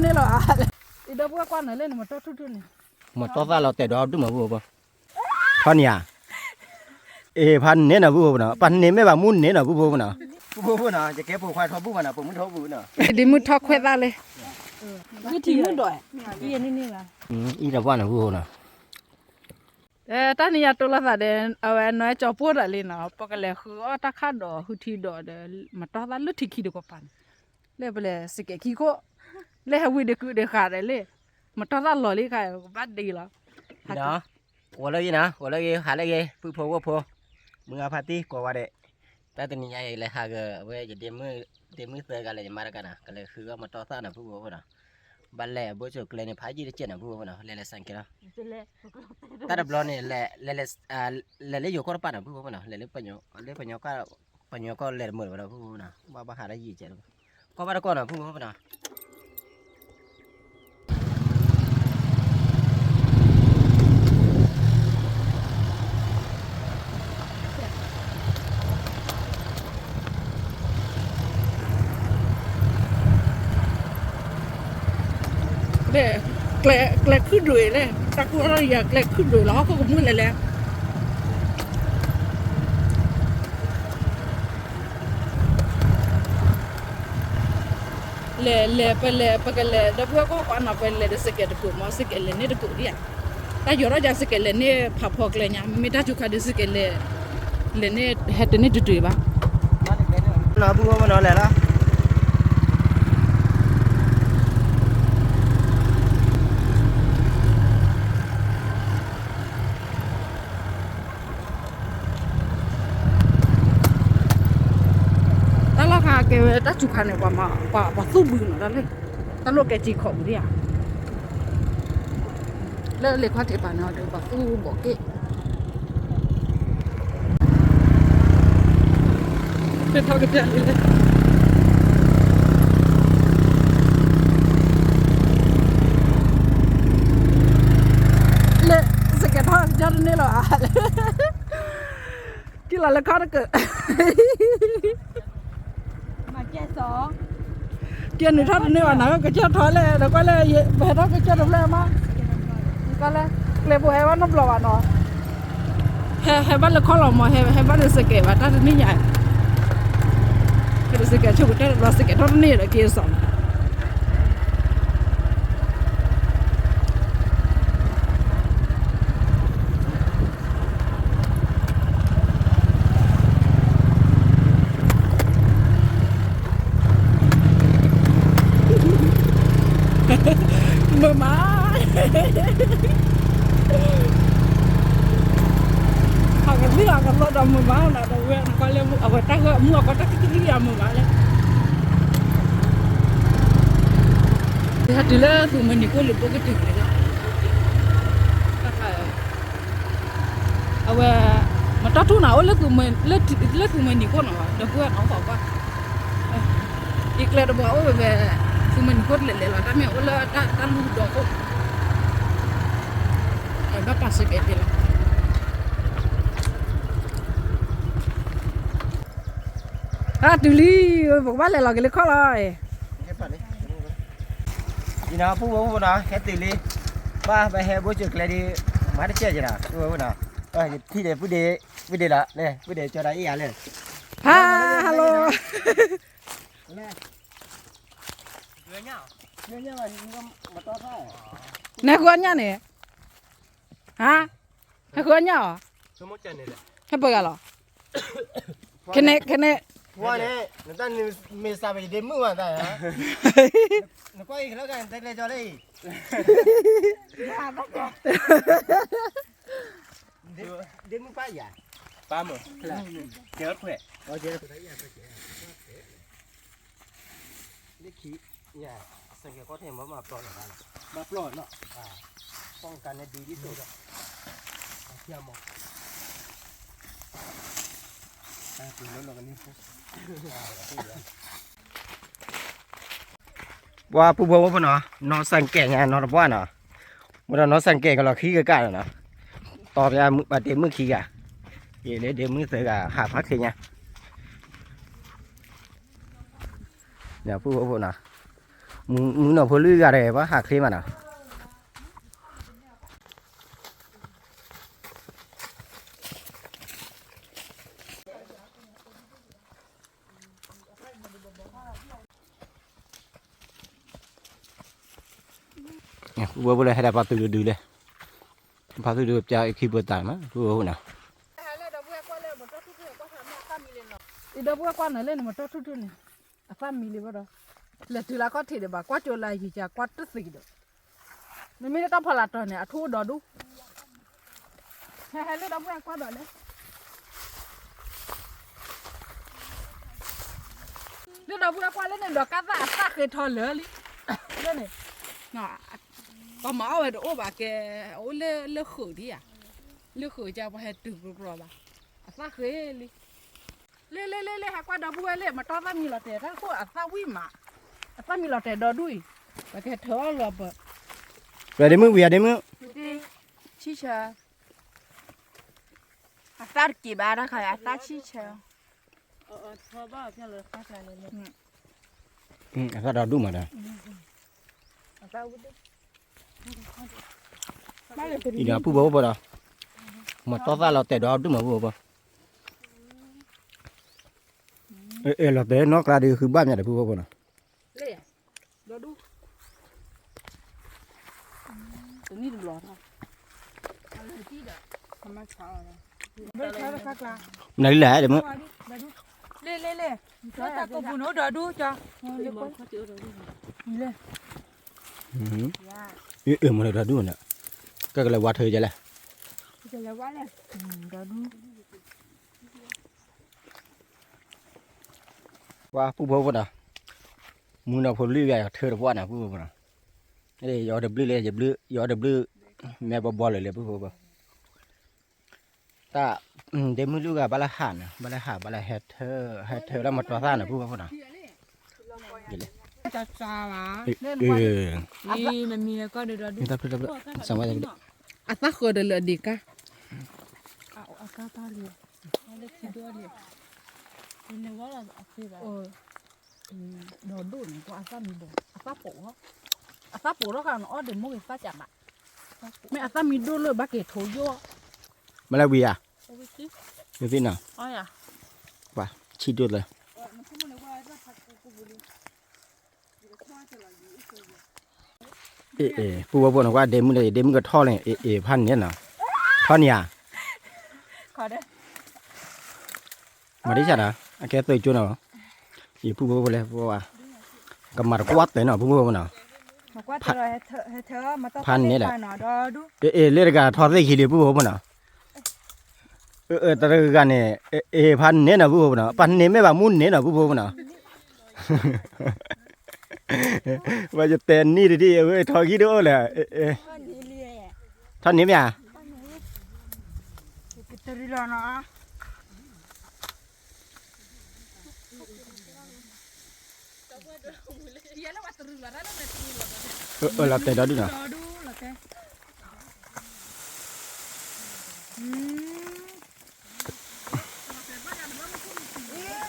นี่หรออีเดบัวกวนเลยนี่มันตัวทุนี่มาต่อซาเราแต่ดอกดูมาบัวบ่พันยาพันเนี่ยนะบัวบ่นะพันเนี่ยไม่ว่ามุ่นเนี่ยนะบัวบ่นะบัวบ่นะจะแก้ปวดควายทอบัวบ่นะผมมันทอบัวนะดิมือทอควายตาเลยวิธีมือด้วยอีนี่ล่ะอีระว่านะบัวนะตอนนี้ยาตัวละซะเดเอาไว้น้อยจอปวดอะไรเนาะปกเลยคือตะขาดอหุทีดอเดมาต่อตาลุทิคีดก็ปันเลยไปเลยสิเกคีโคเลยหวิดกูเดขาดเลยมาต่อตาหล่อเลยค่ะบัดดีละเนาะหัวเลยนะหัวเลยหาเลยผู้พว่าพอมึงอาพาตีกว่าเดแต่ตอนนี้ยังเลยหากเว้ยจะเดมือเสือกันเลยจะมากันนะก็เลยคือว่ามาต่อซ่านะผู้ว่านะบัลเล่บ่จุกเลยในพายจีได้เจ็ดนะผู้ว่านะเล่สังเกตนะแต่ดับล้อเนี่ยเล่อยู่ก็รับปนะผู้ว่านะเล่ปัญญาก็เล่เหมือนว่าผู้ว่านะบ้าหาได้ยี่เจ็ดก็บ้าก่อนนะผู้ว่านะแกลขึ้นด้วยเลยตะกูอะไรอยากแกลขึ้นด้วยล้อก็มือเลยแหละเล่ไปเลยปกเลยดับเบิลก็อันนั้นไปเลยสเก็ตกูมาสเก็ตเลยนี่ตะกูดิอ่ะแต่ยอร์จะสเก็ตเลยนี่พับพอกเลยเนี่ยไม่ได้จุกขาดิสเก็ตเลยนี่เฮ็ดนี่จุดๆบ้างน้าผู้ว่าน้าแหละละแกตัดจุกขันเนี่ยว่าสู้บืนแล้วเลยตลกแกจีขอบดิอ่ะแล้วเลยคว้าเทปานเอาเดี๋ยวว่าสู้บอกเกะเป็นเท่ากันเลยสเก็ตทอดยัดนี่หรอที่เราเล่นข้าวเกิดเกี่ยนทอดนี่ว่านะก็เจ้าทอดเลยแล้วก็เลยไปทอดก็เจ้าทำเลยมาก็เลยบัวให้ว่าน้ำหล่อเนาะให้บ้านเราข้อหล่อมาให้บ้านเราสเก็ตว่าถ้านี่ใหญ่ก็สเก็ตช่วยกันเราสเก็ตทอดนี่แหละเกี่ยสองมือไม้เอากันเรื่องกันรถดำมือไม้นะเราเว้ยก็เลยเอาไปตั้งมือก็ตั้งที่ยามือไม้เลยถ้าดีเลยคือมันนี่ก็หลุดปกติเลยนะเอาไว้มาตัดทุนเอาแล้วคือมันนี่ก็หน่อยเดี๋ยวเพื่อนเอาบอกว่าอีกแล้วบอกว่าแบบคือมันโคตรเละๆแล้วแต่แม่ว่าแล้วถ้าลูกดอกก็ก็ปัสสาวะไปแล้วตุลีบอกว่าเลยเราก็เลยข้อเลยนี่นะผู้ว่านะแค่ตีลีว่าไปแห่บ่จุกเลยดิมาได้เจ๊จ้ะนะผู้ว่านะที่เดผู้เดละเนี่ยผู้เดจะได้อีหยังเลยฮัลโหลนายควรเนี่ยฮะนายควรเนี่ยให้เปิดกันหรอแค่นี้ว่าเนี่ยนั่นมีสามีเดมือว่าได้ฮะนึกว่าอีกแล้วกันแต่เลยจอเลยเดมือป้าอย่าป้ามือเจอเพื่อนเจอนี่ขี้เนี่ยสังเกตก็เห็นว่ามาปลอดกันมาปลอดเนาะป้องกันให้ดีที่สุดเที่ยวมองปืนแล้วกันนี่ว่าผู้บ่าวว่าเนาะนอนสังเกตงานนอนว่าเนาะเมื่อนอนสังเกตก็เราขี้กันเนาะต่อไปมาเดี๋ยวมือขี้กันเดี๋ยวมือเสือกันหาพักขี้เนี่ยเนี่ยผู้บ่าวเนาะ mu no pholu ga de ba ha khle ma na bố bố lại hay là bao từ từ đây bao từ từ cho khi bữa tàn mà bố nào Ida bua kwa na le no to tu ni. A family ba do. Le tu la ko thi de ba kwa cho la hi cha kwa tu si do. Ni mi ta phala to ne a thu do du. He le da bua kwa do le. Le da bua kwa le ne do ka za sa ke tho le li. Le ne. Na. Ba ma wa do ba ke o le khu di ya. Le khu cha ba he tu bro ba. A sa ke li. Le ha qua đó bue le mà to ra mi là tè ra ko à sa wi mà à sa mi là tè đó đuôi và cái thớ là bờ về đến mưa đi chi chờ à ta kỳ ba đó khỏi à ta chi chờ thơ bao nhiêu là phát ra lên sao đó đúng mà đó à sa wi đi đó bố bố đó mà to ra là tè đó đúng mà bố ê là té nó ra đi cứ ba nhà để bố bố nào le đó đu tự nhiên được lọt thôi không mà sao rồi đây là khác là này lẻ để mưa le cho ta có bún đỡ đu cho le con khó chịu rồi le mà đó đúng nè cái là qua thời giờ là cho là quá lên đỡ đu qua bố bố nào mua nào phun lưới về thưa được qua nào bố bố nào đây gió đập lưới gió đập lưới mẹ bò lại bố bố ta để mua lưới bà la hàn bà la hết thưa là một trò ra nào bố bố nào cho sao mà ừ đi mà mi có được đỡ đu tập xong rồi à sa khờ được lợn đi cả à cá ta liền lấy cái đua liền nên quá là phi vậy đồ đủ này có asa mi đồ asa bổ đó là nó để mua cái sa chả mà mẹ asa mi đồ rồi bác kể thối vô mà là gì à ôi chứ như thế nào ôi à và chi được rồi bố bố nó qua đêm cái thò này phan nhé nào thò nhà khỏi đấy mà đi chả nào cái tôi chưa nào bố bố này bố à cầm mặt quát tới nào bố bố nào mà quá trời rồi thở mà tao phan nhé là nó đó đu lấy cái thò dây khi đi bố bố nào tao cái này phan nhé nào bố bố nào phan nhé mấy bà muốn nhé nào bố bố nào bây giờ tiền đi đi thôi cái đó là thằng nhé à cái đi lo nó là tiền đó đi nào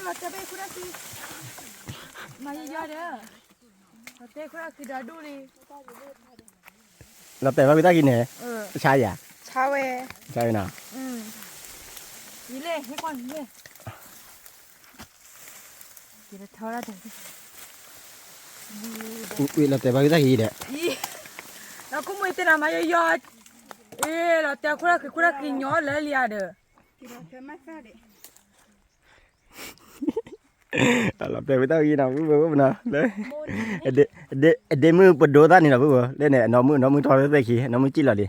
là tao bây giờ đi mà gì đó là tao cứ cái đó đu đi là tiền bao ta kia nè sai à sao vậy sai nào đi lên hết con đi lên thì thở ra được là tiền bao ta kia đấy nó cũng mới tên là mà yo là tao cứ cái nhỏ lấy liền được là tiền bao ta kia nào bố bố nào đấy để mưa bật đổ ta này nào bố bố đây này nó mưa thôi đây kia nó mưa chỉ là đi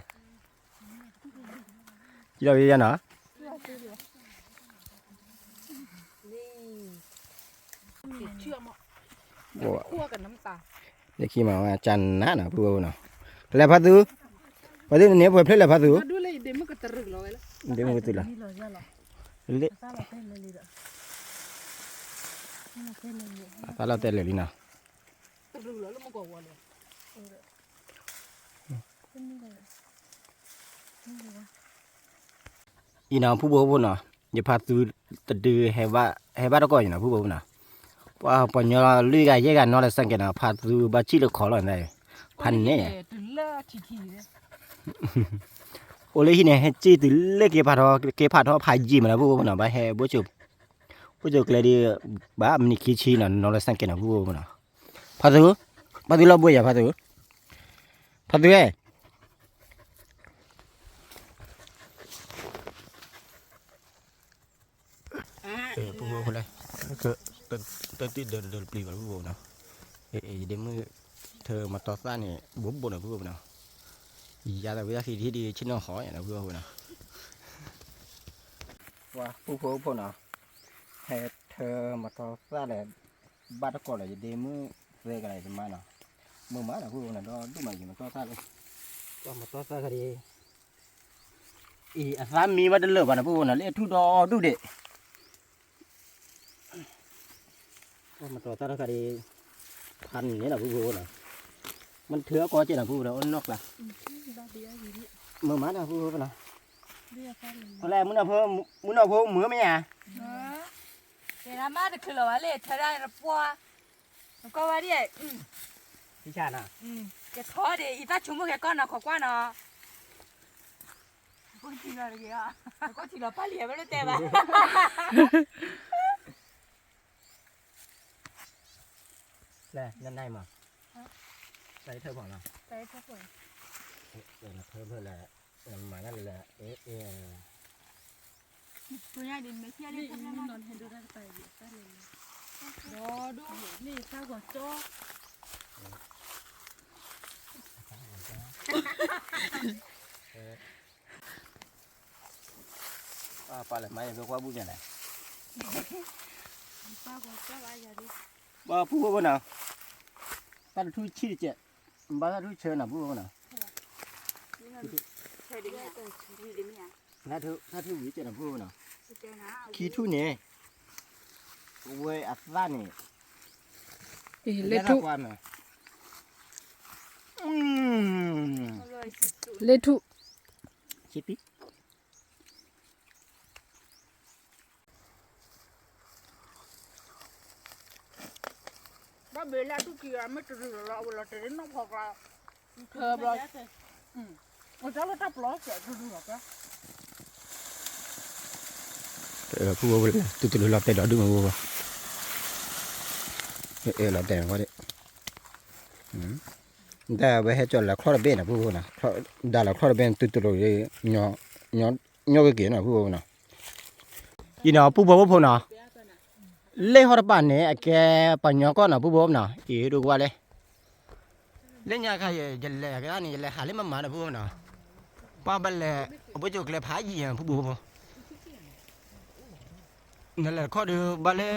chỉ là gì nữa cua cả nấm tà để khi mà chăn nát nào bố bố nào là phát thứ nếu vừa phết là phát thứ đu lấy để mất cái tơ rực rồi để mưa từ là lấy ta là tên là gì nào tơ rực rồi nó mất quả rồi nào phú bố nào giờ phát thứ từ hai ba đó coi nào phú bố nào ว่าปอนยอลุยกันเยกันนอละสังเกตนะพาตูบาชิลขอหล่อไหนพันเนี่ย ตุล่าทีทีเลย โอเลยที่เนี่ยจีตุเล็กเก็บพาทอพายจีมันนะพวกมันนะบ้าเฮบุจุเลยดีบ้ามันนี่คิดชีน่ะนอละสังเกตนะพวกมันนะพาตูเราบุยอะพาตูเอ้พวกคนเลยก็ติดเดินปลีแบบพวกนะเดี๋ยวมือเธอมาต่อต้านเนี่ยบุบนะพวกนะยาแต่วิธีที่ดีชิ้นน้องหอยนะพวกนะว่าพวกนะให้เธอมาต่อต้านเนี่ยบ้านตะกอนเลยเดี๋ยวมือเรียกอะไรจะมาเนาะมือมานะพวกนะดูมาอยู่มาต่อต้านเลยก็มาต่อต้านกันดีสามีว่าเดินเลือบนะพวกนะเลี้ยทุดอดูเด็ก็มาต่อต้านกันดีพันนี่แหละพวกนะมันเถื่อก็เจ้าหน้าพวกเราอนนอกละมือมานะพวกนะอะไรมึงเอาเพิ่มมือไหมอ่ะ เดี๋ยวมาเด็กคือเราเลยเธอได้รับปัวแล้วก็ว่าดิ พี่ชาน่ะ จะท้อดิอีตาชุ่มแค่ก้อนนะขอกว่านะก็ทีละเลยอ่ะก็ทีละป้าเหลี่ยมไม่รู้แต่บ้า แหละนั่นได้มาใส่เธอบอกเรา ใช่พ่อป่วย เดี๋ยวเธอเพื่อแหละมานั่นแหละตัวใหญ่ดินไม่เที่ยวเลยทำยังไงนอนให้ดูได้ไปรอดูนี่ข้าวกว่าโจ๊ก ปลาอะไรไม่เป็นว่าบุญยังไง ข้าวกว่าโจ๊กอะไรอย่างนี้ ว่าผู้ว่าน่ะถ้าทุยชี้เจ็ดบ้านทุยเชิญน่ะผู้ว่าน่ะ ใช่ดิเนี่ยดีดิเนี่ย ถ้าทุยวิเจ็ดน่ะผู้ว่าน่ะ เจ้านะ ขี้ทุเนี่ยเว้ยอัศรานี่ เลทุ ความน่ะ เลทุ คิดดิ บ้าเบลทุกทีไม่ตื่นเราเวลาตื่นน้องพอกเราเธอบอกเราจะรับล้อแกตื่นหรอกะ ผู้ว่าตุ่เราแต่เราดูมาผู้ว่าเราแต่ว่าเด็กแต่ไปให้จอดแล้วคลอดเบนน่ะผู้ว่าน่ะได้แล้วคลอดเบนตุ่เราเลยnhỏ cái kiaน่ะผู้ว่าน่ะอีน่ะผู้ว่าน่ะเล่หอดบ้านเนี่ยแกปัญญาก็น่ะผู้ว่าน่ะดูว่าเลยเล่นยาใครจะเล่ก็นี่เล่หาเล่นมาน่ะผู้ว่าน่ะป้าบัลเล่เอาไปจุกเล่พายยี่ผู้ว่านั่นแหละข้อดูบัลเล่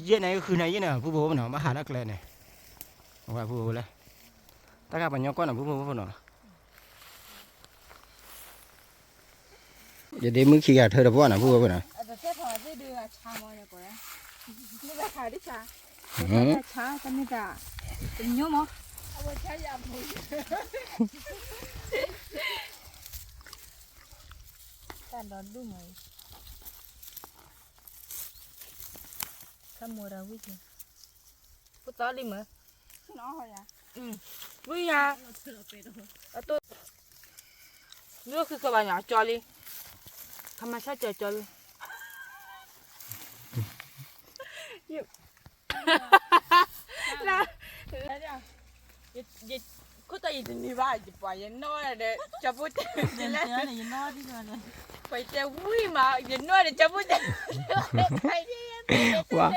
เย็นไหนก็คือไหนเย็นน่ะผู้ว่าน่ะมาหานักเล่นเนี่ยว่าผู้ว่าเลยถ้ากับปัญญาก็น่ะผู้ว่าน่ะเดี๋ยวมึงขี้เธอจะว่าน่ะผู้ว่าน่ะ แต่เจ้าพ่อจะดูชาโมเนี่ยก่อนนี่ก็ขายดิชาชาแต่ไม่ได้เป็นยมอ่ะเอาไปใช้ยาปุ๋ยการดอนดูไหมข้ามมัวเราวิ่งกูต่อดิมั้ยน้องเหรอวิ่งอ่ะตัวนี่ก็คือกระบะหยาจอลีธรรมชาติจอลีนะอย่าคุณตาอีกนี่ว่าจะไปยันน้อยเลยจะพูดจะเล่นยันน้อยที่นั่นเลยไปจะวิ่งมายันน้อยเลยจะพูดจะว่า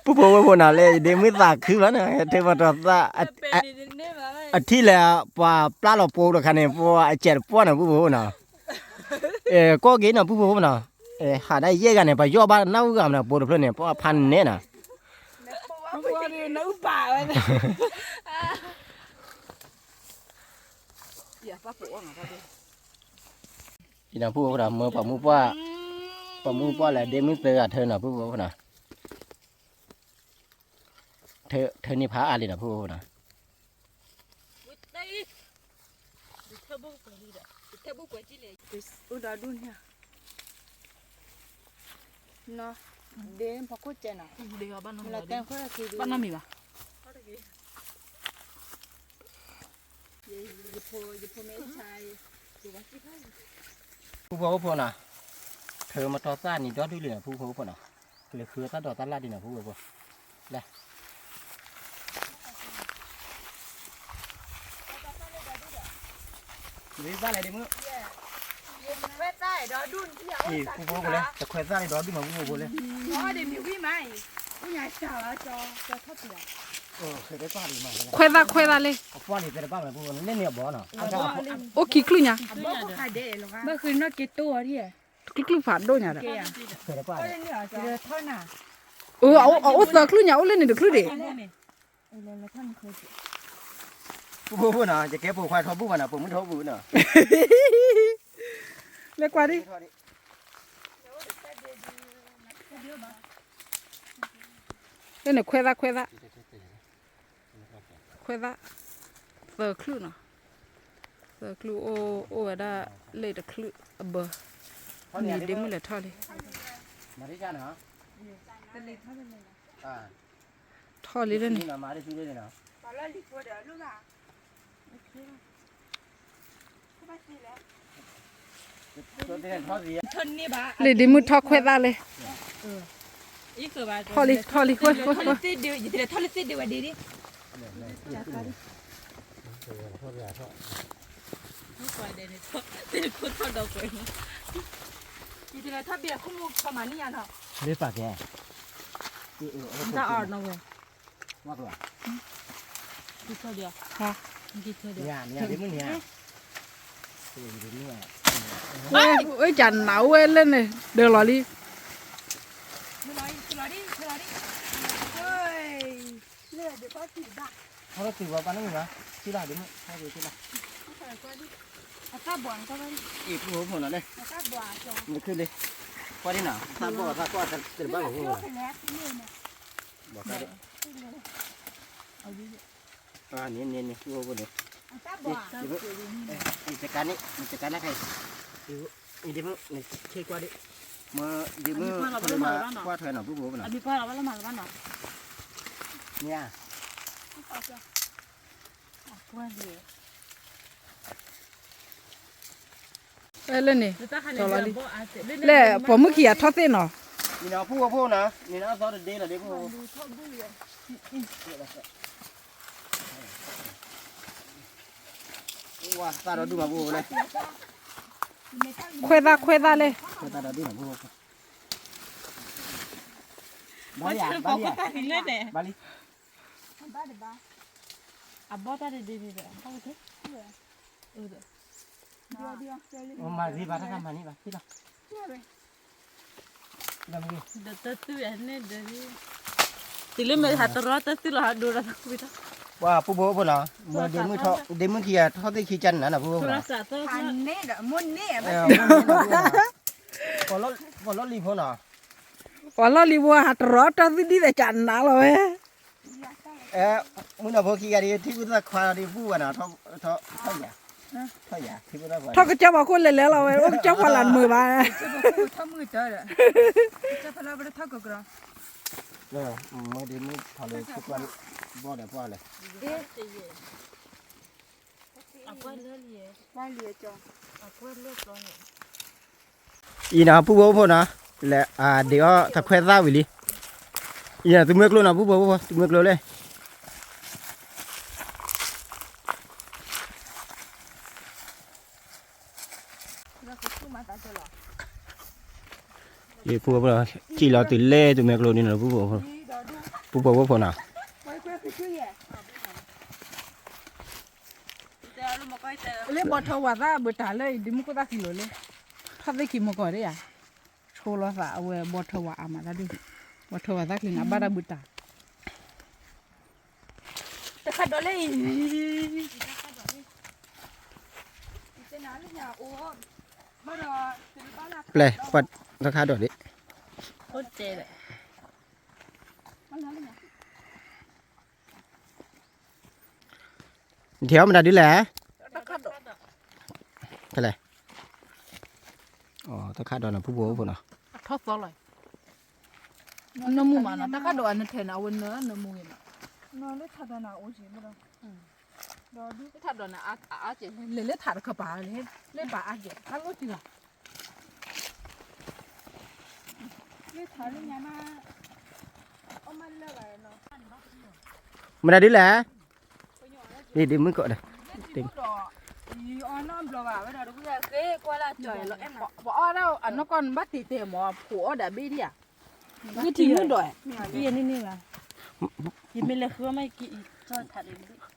ผู้ว่าน่ะเลยเดี๋ยวมึงสักคือว่าเนี่ยเทวดาสักที่แล้วว่าปลาเราปูแล้วคันเนี่ยว่าเจ็ดป้อนน่ะผู้ว่าน่ะก็กินน่ะผู้ว่าน่ะหาได้เยอะกันเนี่ยไปย่อบ้านน้ากันน่ะปูเพื่อนเนี่ยเพราะพันเนี่ยน่ะผู้ว่าเนี่ยน้าป่าเลยอย่าป้าปูอ่ะป้าปูที่น่ะผู้ว่าน่ะมือปะมือป้าแหละเดี๋ยวมึงเจอเธอน่ะผู้ว่าน่ะเธอนี่พาอะไรน่ะผู้ว่าน่ะเธอบุกไปดิเธอบุกไปที่ไหนอุดาดุนเนี่ยเนาะ เดินพอคุดเจน่ะ เดี๋ยวบ้านน้ำ เราแต่งคนละที บ้านน้ำมีปะ ผู้พ่อพ่อน่ะเธอมาต่อซ่านี่ดอดด้วยเลยผู้พ่อพ่อน่ะเลยคือตาดอตาลาดิน่ะผู้พ่อได้มีบ้านอะไรดิมึง เวทได้ดอดุนที่เอา นี่ผู้พ่อเลยแต่ควายซ่านี่ดอดด้วยมาผู้พ่อเลย อ๋อเดี๋ยวมีวิ่งไหมผู้ใหญ่สาวจอทอดเปลือก เคยได้ป้าดีมากเลย ควายตาเลย เอาป้านี่เป็นป้าเลยผู้พ่อเนี่ยเนี่ยบ่อน่ะเอาจ้า โอ้ขี้คลื่นเนี่ย บ่ขายเด้หรอกเมื่อคืนนอกกี่ตัวที่ คลื่นผ่านโดนเนี่ย เกย์ เคยได้ป้า ก็เลยเนี่ยจอเท่าน่ะ เอาเสือคลื่นเนี่ยเอาเล่นเดี๋ยวคลื่นดิ แล้วท่านเคย ผู้พ่อน่ะจะแก้ผู้ควายทอผู้น่ะผมไม่ทอผู้น่ะ เล็กกว่าดิเล่นเดี๋ยวควายตาเสือคลื่นเนาะเสือคลื่นโอ้ได้เลยเดี๋ยวคลื่นเบอร์นี่เดี๋ยวมึงเลยทอดเลย มาดิจ้าน่ะทอดเลยนี่ นี่น่ะมาดิซื้อเลยน่ะ ตอนแรกรีบเดี๋ยวลูกอ่ะ ตัวเด่นทอดดี ทนนี่บ้า เลยเดี๋ยวมึงทอดควายตาเลย อีกคือบ้า ทอดเลยควาย ทอดลิซิเดียวอยู่ที่ทอดลิซิเดียวดีดิไม่ปล่อยเดี๋ยวนี้ทอดเดี๋ยวคุณทอดดอกเลยอยู่ที่ทอดเบียร์คุ้มประมาณนี้อ่ะเนาะ เรียกปากแก จะอ่อนนะเว้ย ว่าตัว กี่ตัวเดียว ค่ะ กี่ตัวเดียว เนี่ยเดี๋ยวมึงเนี่ยเดี๋ยวเนี่ย เอ้ยจันหนาวเว้ยเล่นเลยเดี๋ยวรอดิ ไม่ร้อยดิเฮ้ยเลือดเดี๋ยวก็ตีบ้า เขาก็ตื่นว่าปานนั้นมั้ยที่ละเดี๋ยวมึงให้ดูที่ละ อาตาบวนก็ได้ อีกผู้ผมน่ะเลย อาตาบวนจง มันขึ้นเลยว่าดิน่ะถ้าบ่ถ้าก็จะเกิดบ้างของมึง ไปแล้วที่นี่เนี่ย บอกได้ เอาดิ นี่ผู้ผมเนี่ย อาตาบวน เดี๋ยวมึงจัดการนี่มึงจัดการนะใครเดี๋ยวมึงนี่เช็คว่าดิมาเดี๋ยวมึงคนมาว่าเธอหน่ะผู้ผมน่ะ อันนี้พ่อเราว่าละหมาดบ้านเนาะ เนี่ย ว่าดี เล่นนี่ จอละดิ เล่ผมเมื่อกี้ทอดเส้นเนาะ นี่นะผู้ผมนะนี่นะซอสเดย์ละเดี๋ยวผู้ว่าตาเราดูมาผู้เลย ควายตาเลย ตาเราดูมาผู้บาลีบาลี เล่นเนี่ย บาลี อ่ะบ่ตาดีเขาโอเคโอ้มาที่บ้านทำมานี่บ้านที่ละแล้วมึง เดี๋ยวตื่นเนี่ยเดี๋ยวติลิมหัดรอตติลหัดดูระวิตา ว่าผู้บ่บ่ล่ะมื้อเดมื้อเทาะเดมื้อเที่ยเทาะที่ขี้จันน่ะผู้บ่ โทร ล่ะ ศัพท์อันนี้เด้อมุนนี่ ก็รถรีพอน่ะ วันละรีบัวหัดรอตอนที่แต่จันนะเราเว้ย มื้อน่ะบ่ขี้กะดิที่กูตะควาดิผู้น่ะเทาอย่าที่กูตะควา ทอดก็จะบอกคนเลยแล้วเราเว้ยโอ้เจ้าพลันมือบ้า จะบอกทำมือเจอเลยจะพลาไปทักกระ มื้อเดมื้อเทาเลยทุกวันบ่ได้บ่เลย ว่าเลียจง อีน่ะผู้บ่บ่น่ะและเดี๋ยวถ้าแควซ่าวิลิอีน่ะตุเมกโลน่ะผู้บ่ตุเมกโลเลยयेผู้บ่จีเราติเล่ตุเมกโลนี่น่ะผู้บ่บ่น่ะ เล่นบอลทว่าซะเบตาเลยดิมุก็ตากิโลเลยทอดได้กี่โมก่อนได้ยังโชว์ล้อซะเอาเว้ยบอลทว่าอามาแล้วดิบอลทว่าซะกินอ่ะบ้าดาบุตา แต่ขัดดอลเลย เปล่ปัดราคาดอกดิ โคตรเจ๋เลย เที่ยวมันได้ดิแหละเท่าไหร่อ๋อราคาดอกน่ะผู้บ่น่ะ ทอดซอเลย น้ำมูมันนะตะขัดดอกอันนั้นแทนเอาวันเนื้อน้ำมูน่ะ นอนเลยถ้าตอนน่ะโอ้สิบ่ดอกดอดู ถ้าดอกน่ะอาเจเลยเลยถาดกระป๋าเลยเลยป่าอาเจถ้ารู้จริงอ่ะ เลยถาเลยยามาเอามันเลยไว้เนาะ มันได้ดิแหละนี่ดิมือก่อนเลย ติง อีออนน้ำบลว่าไว้ดอกกูจะเก้กว่าละจ่อยแล้วเอ็ม บอกแล้วอันนั้นก่อนบัดตีเตะหมอผัวดาบี้ดิอ่ะคือทิ้งมันด้วย อีนี่ล่ะอีไม่เลยคือไม่กี่จ่อยถาเลย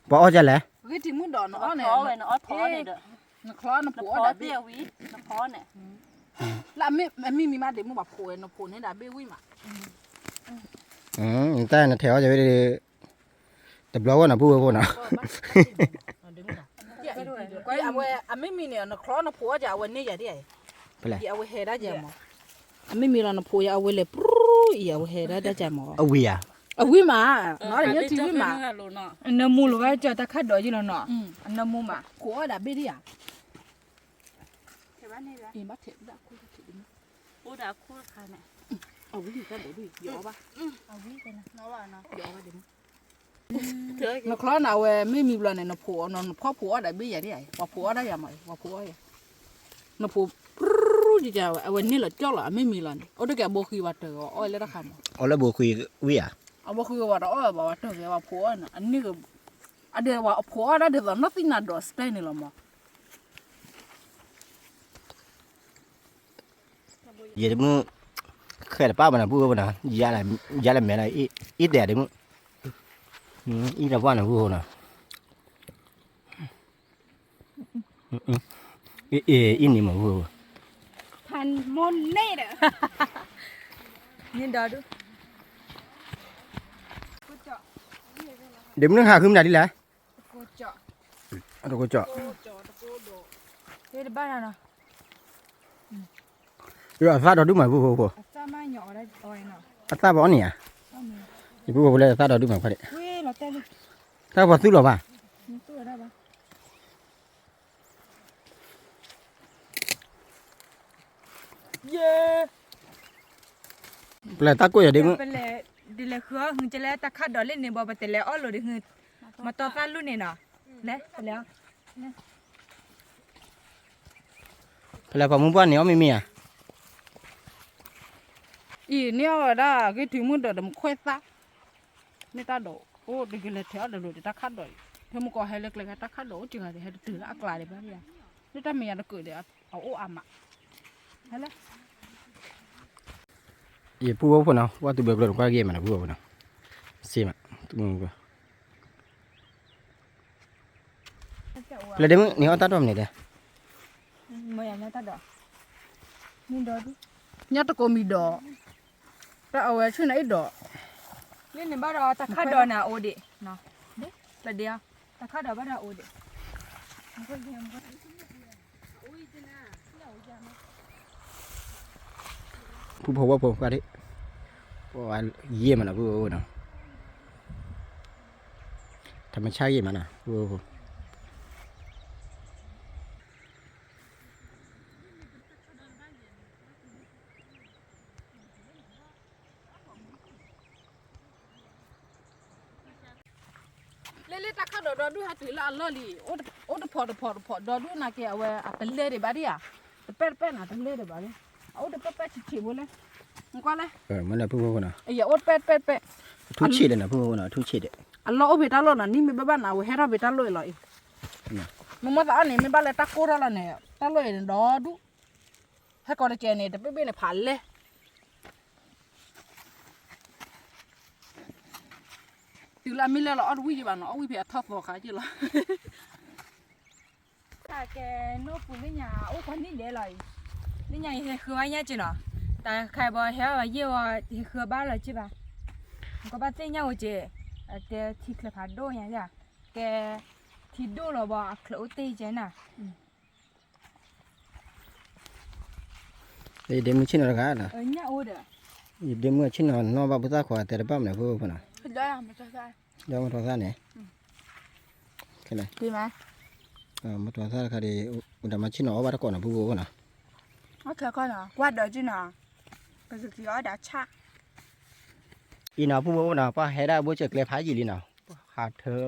บ่เอาจะแหละ คือทิ้งมันดอกเนาะเนี่ย พอไว้เนาะพอเนี่ยเด้อ นักคล้อนักผัว พอ ดา เตี้ บี้ ยวิน้ำพอเนี่ย แล้วไม่มีมาเดี๋ยวมึงบอกผัวนักผัวเนี่ยดาบี้วิ่งมา แต่น่ะแถวจะไปแต่บล็อกว่าน่ะผู้คนน่ะ ก็เอาไว้อันไม่มีเนี่ยนักคล้อนักผัวจะเอาไว้นี่อย่าดิไอ้ ไปเลย เอาไว้เฮได้จ้ะหมออันไม่มีเรานักผัวเอาไว้เลยปุ๊บเอาไว้เฮได้จ้ะหมอ เอาเวีย เอาวิ่งมาเนาะเดี๋ยวทิ้งวิ่งมา น้ำมูลไว้จ่อยตะคัดดอกอยู่แล้วเนาะน้ำมูมา ผัวดาบี้ดิอ่ะ เห็นว่านี่ละ อีมาเถอะได้คุยกัน โอ้ดาคู่ค่ะเนี่ย เอาวิ่งกันเดี๋ยววิ่งยอป่ะ เอาวิกันนะเนาะว่าเนาะ ยอป่ะเดี๋ยว เถอะ นักคล้อน่ะเว้ยไม่มีเวลาเนี่ยนักผัวนอนพ่อผัวได้บี้อย่าดิไอ้ว่าผัวได้ยังไงว่าผัวไอ้นักผัวปุ๊บจีจ้าเอาวันนี้แหละเจ้าละไม่มีแล้วโอ้เด็กแกบอกคือว่าเธออ้อยเลยนะคำ เอาแล้วบ่คุยเวีย เอาบอกคือว่าอ้อยบอกว่าเธอแกว่าผัวน่ะอันนี้ก็อันเดียวว่าผัวได้เดี๋ยว nothing not does ได้นี่ละมั้ง เดี๋ยวมึงเคยป้ามันน่ะผู้คนน่ะยาละแม่น่ะอีแต่เดี๋ยวมึงอีละว่าน่ะผู้คนน่ะอีนี่มาผู้ พันมนเน่เด้อยินดอดู เดี๋ยวมึงหาขึ้นมาดิแหละ กูเจาะ เอาตัวกูเจาะ เฮ้ยบ้านน่ะ เดี๋ยวซาดอดูมาผู้ จ้ามาหยอได้อ้อยเนาะ อัตตาบ่เนี่ยอีผู้เลยซาดอดูมาพอดี เว้ยเราแต่ลูก ถ้าบ่ซื้อหรอป่ะ นี่ตัวได้ปะเย้ เปล่าตากูอย่าดึง เป็นเลยดิเลยคือหึงจะแล้วตะคัดดอกเล่นในบ่ไปแต่แล้วอ้อโหลดิหึงมาต่อฟ้ารุ่นนี่เนาะแล้วไปแล้ว เปล่าพอมึงป้อนเนี่ยไม่มีอ่ะ อีเนี่ยได้ก็ถึงมึงเดี๋ยวมึงค่อยซักนี่ตาโดโอ้เด็กเลยแถวเดี๋ยวตาคัดด้วยเธอมึงก็ให้เล็กๆตาคัดโดจริงอ่ะเดี๋ยวให้ถืออักลายเลยบ้างเนี่ยนี่ถ้ามีอะไรเกิดเดี๋ยวเอาโอ้อามาฮัลโหล อีผู้คนน่ะว่าตัวเบิกรถก็เกมน่ะผู้คนน่ะสิมามึงก็เปล่าเดี๋ยวมึงเนี่ยเอาตาดอมนี่เด้ ไม่อยากได้ตาดอกนี่ดอกดู nhớ tao có mì đỏ tao ở đây chuyện này đỏ เล่นในบ้านเราตะคัดดอกน่ะโอดิเนาะเด้แต่เดียวตะคัดดอกบ้านเราโอดิ ผู้พว่าผู้ก็ได้ว่าเยี่ยมน่ะผู้น่ะธรรมชาติเยี่ยมน่ะผู้ lên lên tao khát đỏ đỏ đuôi hạt tủy là lơ lì ô đập phò đỏ đuôi nào kia ở à tận lê để bà đi à pet pet nào tận lê để bà đi ô đập pet chỉ bố lên không qua lên มันน่ะผู้คนน่ะ ấy ô pet pet pet ทุกชีดน่ะผู้คนน่ะทุกชีด à lo bị tao lo là ní mình bắt nào hết ra bị tao lôi lại mình mất ăn này mình bắt lại tao cố ra là này tao lôi đó đu hay còn cái này thì bây giờ phản lên từ là mình là ăn quý gì bạn nó quý phải thấp vào cái chứ là ถ้าแกโน้ปูนี่หยาโอ้คนนี้เดี๋ยวเลยนี่หยาเฮคือว่าเนี่ยจีเนาะแต่ใครบอกเฮว่าเยี่ยวเฮคือบ้านเลยจีบ่ะก็บ้านเจ้าเนี่ยจีแต่ที่เคยผ่านโดเนี่ยจ้ะแกที่โดเราบอกเคยอุติเจน่ะ เดี๋ยวมึงชินอะไรกันน่ะ เนี่ยโอ้เด้อ เดี๋ยวมึงชินนอนบ้าพุทธะขวาแต่ละบ้านน่ะผู้คนน่ะ ได้ไม่ใช่ได้ เดี๋ยวมาตัวซ่าเนี่ยแค่ไหน ดีไหม มาตัวซ่าคดีอุดมชินเอาบ้านก่อนน่ะผู้คนน่ะ โอเคก่อนเนาะกวาดเด้อจีเนาะก็คือที่อ๋อเด้อชะ อีน่ะผู้บ่น่ะป้าให้ได้บ่เจอเกลพายีลีน่ะหาเธอ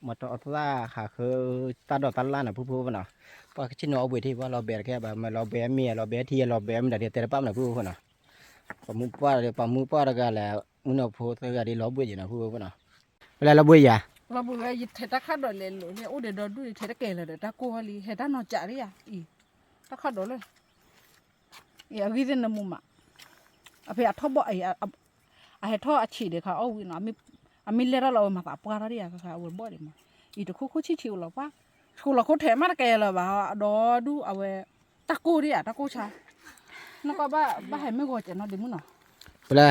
มาตอตาหาคือตาดอตันล่าน่ะผู้บ่น่ะป้าชิโนเอาไว้ที่ว่าเราแบกแค่แบบเราแบเมียเราแบที่เราแบมันได้แต่ป้าน่ะผู้บ่น่ะปะมูป้าเลยปะมูป้าละก็แล้วมุนเอาโพสก็ได้เราบ่อยู่น่ะผู้บ่น่ะเวลาเราบ่อย่า เราบุกไปเทตะขัดดอเลยเนี่ยโอ้เดี๋ยวดูเทตะเกลเลยตะโกฮลีเฮตะนอจ่าเลยอ่ะอีตะขัดดอเลยอย่าวิจารณ์มุมอ่ะอะเพียทบบ่ไอ้อะเฮทออะชีเดค่ะเอาวินอะมิเลระเรามาตาปาระเดียค่ะเอาบ่ได้มาอีตะคุชิๆเราป่ะคือเราเขาแถมมาแกละบ่ดอดูเอาเวตะโกดิอ่ะตะโกชาแล้วก็บ้าให้ไม่ก็จะนอดิมุนเนาะ เวลา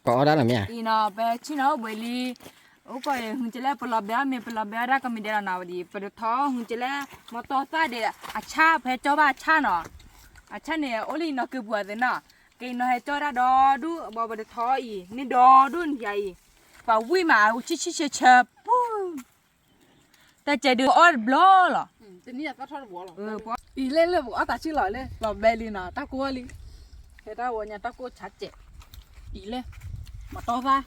ก็เอาได้ล่ะแม่ อีน่ะเปชิโนะเวลีโอ้ก็หุ่นจะแลปลาเบียมีปลาเบียรักก็มีเดลนาวดีปะท้อหุ่นจะแลมาต่อซาเดอาชาเพจบ้าชาเนาะอาชาเนี่ยโอลีเนาะคือบัวเดน่ะกินเนาะให้จอดาดอดูบ่บ่ได้ท้ออีนี่ดอดุนใหญ่ป่าวิมาชิเชปูแต่จะดูออดบลอเหรอ 这你也咋穿我了？不伊来了，我打起来了，老白里呢，打锅里，现在我呢打锅吃鸡，伊嘞，嘛刀啥？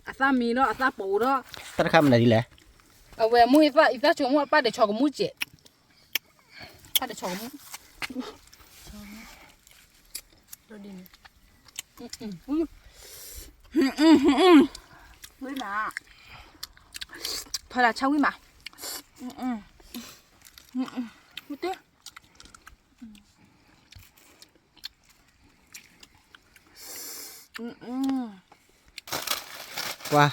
啊啥米了，啊啥布了， ตัดคำไหนดีแหละ 啊喂，木一发全部把的炒个木鸡，把的炒个木，这里呢，为嘛？他俩吃为嘛？不对。ว่า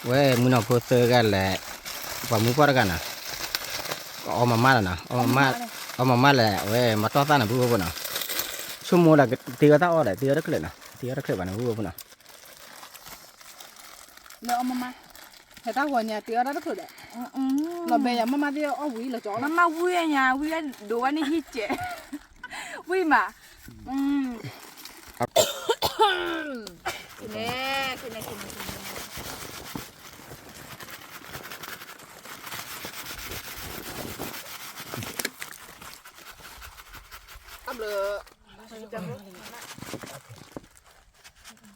เว้ยมึงเอาโพสเตอร์กันแหละว่ามึงก็ได้กันนะก็เอามามาแล้วนะเอามามาแหละเว้ยมาต่อต้านนะผู้บ่น่ะชั่วโมงละตีก็ต้องเอาได้ตีก็ได้เลยนะตีก็ได้เลยบ้านนะผู้บ่น่ะ แล้วเอามาให้ตาหัวเนี่ยเตี้ยได้ก็ได้เราเบียมาเดียวเอาวิ่งเลยจ้ะ 妈妈喂呀，喂呀，多完你一节，喂嘛，可能。 อับเลย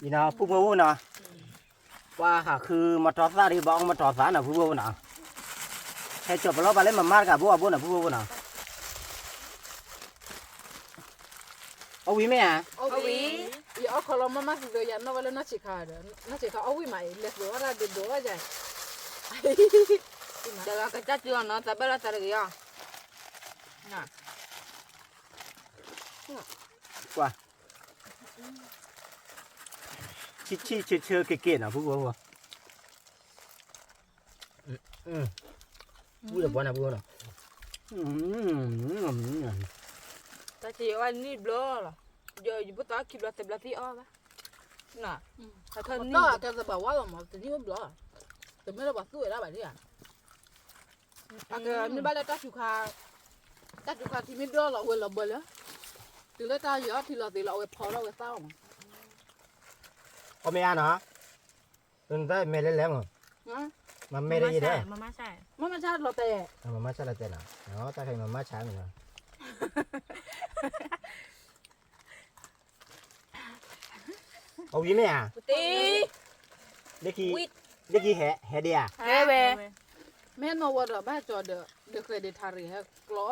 อีน่ะผู้บ่น่ะว่าหาคือมาต่อต้านที่บ่เอามาต่อต้านนะผู้บ่น่ะให้จบแล้วไปเลยมามากับบ่น่ะผู้บ่น่ะเอาวิแม่อ่ะ เอาวิ่งอย่าเอาคนเรามาสิเดียวนั่นว่าแล้วน่าชิคาเด้อน่าชิคาเอาวิ่งมาเล็กเดี๋ยวว่าเดี๋ยวว่าใจ 这个给家猪呢，咱不要这个呀。那， ว่าชิเชื่อเก๋ๆน่ะผู้บ่ผู้จะบ่น่ะผู้น่ะ但是我你不了，就不打起不了，得不了第二吧？那，他他你， တော့ကစားပါဝါတော့မတတိမဘလားတမဲတော့ပါသူ့ရတာပါလေအဲ့မြဘလက်တက်ချူခါတီမီတော့လောဝဲလောဘလဲဒီလက်တာရတီလာတီလာဝဲဖော်တော့ဝဲစောင်း เอาไม่อ่ะนะตึงได้ไม่เล่นแล้วมันไม่ได้ยินได้ 妈妈晒， မမချတော့တဲ့ มาม่าชาละเต้นะเนาะตาใครมาม่าช้างเหรอเอาวิแม่อ่ะ 对， เด็กกี้แห่เดีย 哎喂， แม่นวดบ้าจอเดเครดิตารีฮะกลอ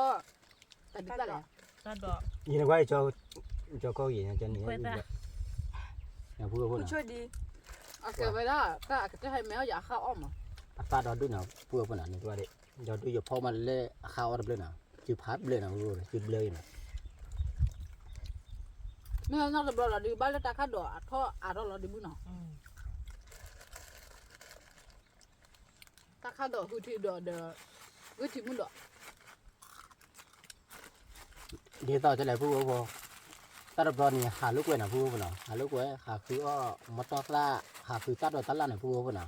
แต่ดิตาแหละ 那多， ยินดีกว่าจะก็ยินจะหนีอย่าพูด 不 นะ 确定， โอเคไปได้ก็จะให้แมวอย่าเข้าอ้อม ฟ้าดอดูนะพูดนะนี่ตัวเด็กดอดูอย่าพอมันเล่ข้าวอะไรเลยนะจืดพัดเลยนะพูดจืดเลยนะ แม่น่าจะบอกเราดีบ้านแล้วตาข้าดอท่ออาร์เราดีบุญเนาะตาข้าดอคือที่ดอเดอวิธีมุนดอ ดีต่อจะไหนพูดพอตาดบอลนี่หาลูกเว้ยนะพูดนะหาลูกเว้ยหาคืออ้อมาต่อตาหาคือตาดอตาล่านะพูดนะ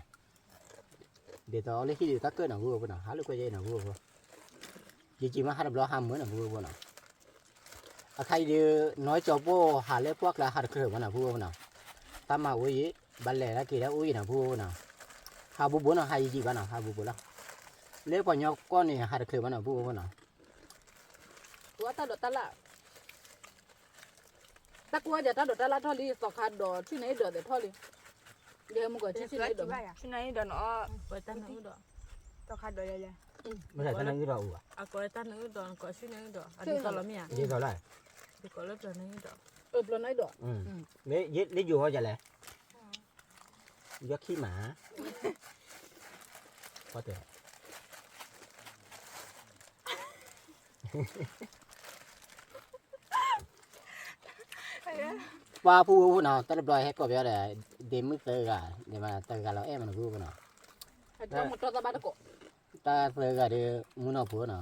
เดี๋ยวต่อเลยที่ตาเกิดนะพูดนะหาลูกเว้ยนะพูดจริงๆมาหาดบอลหาเหมือนนะพูดนะใครเดียวน้อยจอบโบหาเล็บพวกละหาเครือมันนะพูดนะตามมาอุ้ยบัลเล่ละกี่แล้วอุ้ยนะพูดนะหาบุบนะหาจีกันนะหาบุบละเล็บปนยกก้อนนี่หาเครือมันนะพูดนะ ตัวตาดอตาละต ta qua giờ ta đổ ta lá thọ li sọ khát đỏ chứ này đỏ để thọ li để một cái chứ này đỏ Chứ này đỏ nó có tan nữa đỏ. Tao khát đỏ đây. ไม่ใช่ท่านนั่งอยู่ดอกอ่ะ À có tan nữa đỏ, có chứ này đỏ. À đi tao làm gì à? ยี่เขาไร Đi có lớp đỏ này đỏ. lần này đỏ นี่ยี่อยู่เขาจะแหละยักขี้หมาพอเถอะว่าผู้เนาะตัดปล่อยให้กบเยอะเลยเดมเตอร์กันเดี๋ยวมาเตอร์กันเรามันผู้เนาะ ta một trò ta bắt được ตาเตอร์กันเดี๋ยวมุนเอาผู้เนาะ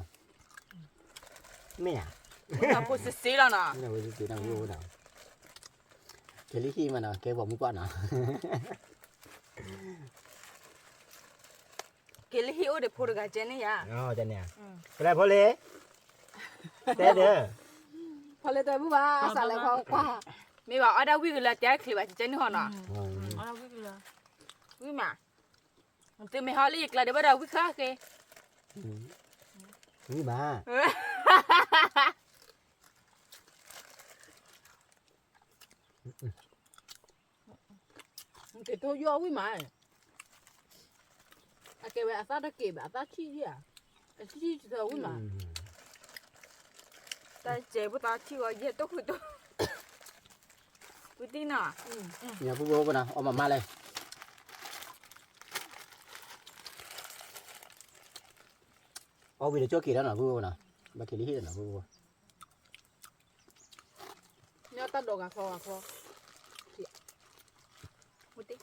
ไม่อ่ะ Tao có xí đâu nè. ไม่เอาสิน้องผู้เนาะเกลี่ขี้มันเนาะเกบอกมุกว่าเนาะ Cái lý hiểu để phụ được cái chân này à? อ๋อจะเนี่ยอะไรพอเลยเด้อเด้อ พอเลยแต่ผู้ว่าสารแล้วพอ Mày bảo ở đâu biết là trái khỉ bà chân hòn à? Ở đâu biết là biết mà. Từ mày hỏi liệt là để bắt đầu biết khác kì. นี่บ้า cái thôi vô với mày à cái bà ta đã kể bà ta chi à chi rồi với mày Ta chế bữa ta chịu ở dưới tốt rồi tốt. Biết tin à? เนี่ยผู้บ่เนาะเอามาเลยเอาวิดีโอกี่แล้วเนาะผู้บ่เนาะมากี่ที่เนาะผู้บ่ nhớ ta đồ gà kho Biết tin.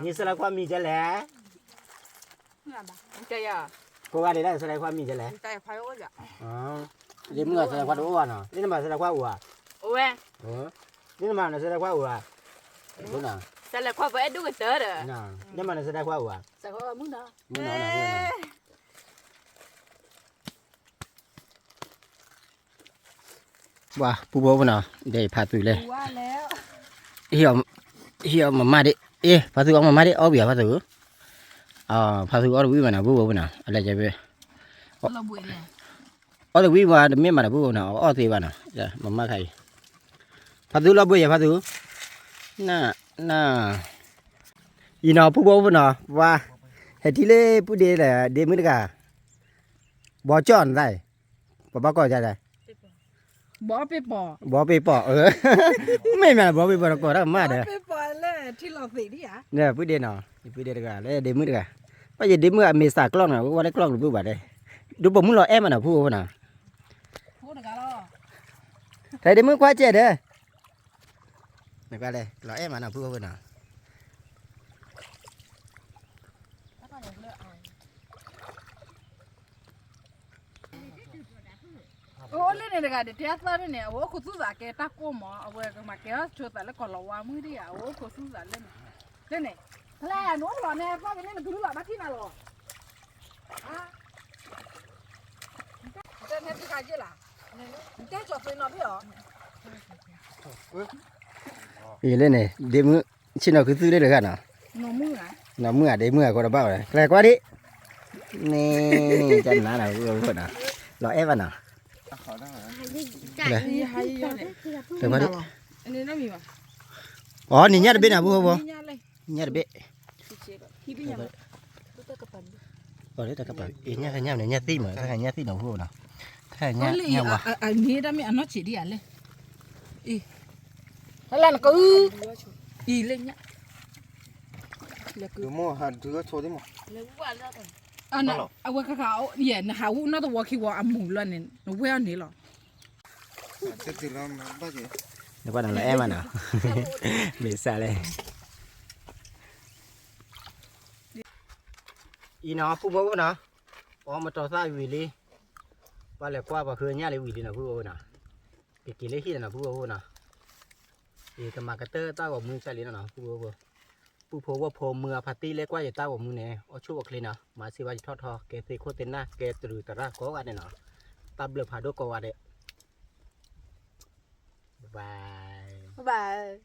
นี่แสดงความมีจะแหละ Chơi à? กูว่าได้แสดงความมีจะแหละ Chơi phải ôi dạ. อ๋อเดี๋ยวมึงแสดงความอ้วนเนาะนี่มาแสดงความอ้วน Ôi, นี่มาแสดงความอ้วนกูน่ะ sao lại qua vẽ đuôi cái tớ rồi? น่ะนี่มาแสดงความอ้วน sao có muốn đâu มึงเนาะนะเพื่อนน่ะว้าผู้บ่เนาะได้พาตุยเลย qua léo hiểu mà mai đi ê phá thư ông mà mai đi ô bìa phá thư phá thư ở đâu mà nào bố nào ở đây chơi về là buổi này ở đâu mà đâm miếng mà bố nào ở thì bà nào dạ mà mai thầy phá thư là bố giờ phá thư na y nào bố nào và hệ thì lê bố đi là đi mới được cả bỏ tròn đây bỏ bao cò ra đây bỏ bê bò bỏ bê bỏ mấy mà bỏ bê bỏ nó có đó mà đấy bê bò lên thì lọt gì đi hả nè bữa đêm nào bữa đêm được à lấy đêm mới được à bây giờ đêm mới mình xả clon nào qua đây clon được bữa bà đây đúng bụng muốn lo em mà nào phu nào phu được cả lo thấy đêm mới quá chết đấy này qua đây lo em mà nào phu nào ô lên này được cả để test ra đây nè ô cô chú giả cái ta cô mà ô mà cái chỗ tại là còn lò hoa mới đi à ô cô chú giả lên này thế là nó lò nè qua bên này mình cứ lò bắt khi nào lò à cái này cái gì là cái chỗ phải nó biết hả đi lên này đêm mới xin nào cứ tư đây được à nó mưa đêm mưa có đâu bao này lại quá đi nè chân lá nào vừa nào lo em vào nào hay hay được quá đi anh ấy nó gì mà nhìn nhát bên nào bố nhát bên khi bây giờ ở đấy ta cặp lại nhát nhau này nhát tim mà thay nhát tim đầu vô nào thay nhát nhát nhau à nghĩ đã mẹ nó chỉ đi à lên ý hay là nó cứ ý lên nhá là cứ mua hạt dứa thôi đấy mà anh à quên cái khảo vậy nó hảo nó tôi qua khi qua ăn mù luôn này nó quen này rồi cái gì làm bao giờ nó qua là em à nào bị xa lên y nó phụ bố nó mà trò sai vì đi qua lại qua và khơi nhá lấy vì đi nào phụ bố nào cái kỳ lấy khi nào phụ bố nào thì cái mà cái tơ tao củaมึงใช่หรือnào phụ bốผู้โพว่าโพมือพาร์ตี้เล็กว่าจะต้าว่ามือเนี่ยเอาชั่วคลีนะมาสิว่าจะทอดทอเกติโคเตน่าเกตรูตระก็ว่าเนี่ยเนาะตับเลือพาโดก็ว่าเด้บาย Bye.